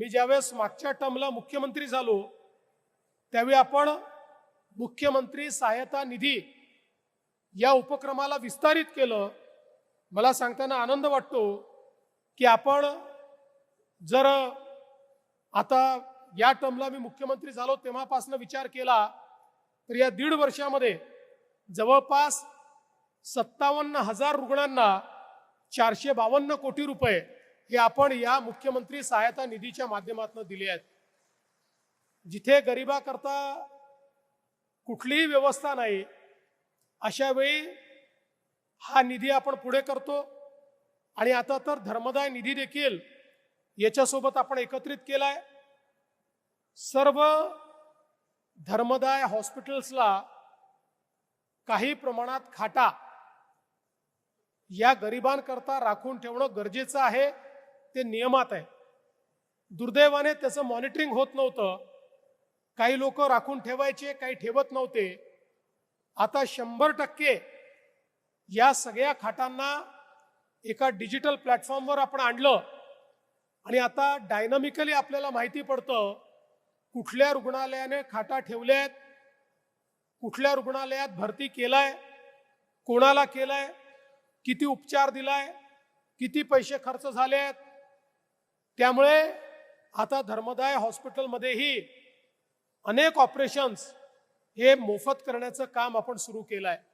मी ज्यावेळेस मागच्या टर्मला मुख्यमंत्री झालो त्यावेळी आपण मुख्यमंत्री सहायता निधी या उपक्रमाला विस्तारित केलं। मला सांगताना आनंद वाटतो की आपण जर आता या टर्मला मी मुख्यमंत्री झालो तेव्हापासून विचार केला तर या 1.5 वर्षामध्ये जवळपास 57,000 रुग्णांना 452 कोटी रुपये हे आपण या मुख्यमंत्री सहायता निधीच्या माध्यमातून दिले आहेत। जिथे गरिबाकरता कुठलीही व्यवस्था नाही अशा वेळी हा निधी आपण पुढे करतो आणि आता तर धर्मदाय निधी देखील याच्यासोबत आपण एकत्रित केलाय। सर्व धर्मदाय हॉस्पिटल्सला काही प्रमाणात खाटा या गरिबांकरता राखून ठेवणं गरजेचं आहे, ते नियमात आहे। दुर्दैवाने त्याचं मॉनिटरिंग होत नव्हतं, काही लोक राखून ठेवायचे काही ठेवत नव्हते। आता 100% या सगळ्या खाटांना एका डिजिटल प्लॅटफॉर्मवर आपण आणलं आणि आता डायनामिकली आपल्याला माहिती पडतं कुठल्या रुग्णालयाने खाटा ठेवल्यात, कुठल्या रुग्णालयात भरती केलाय, कोणाला केलाय, किती उपचार दिलाय, किती पैसे खर्च झाले आहेत। त्यामुळे आता धर्मदाय हॉस्पिटलमध्येही अनेक ऑपरेशन्स हे मोफत करण्याचं काम आपण सुरू केलंय।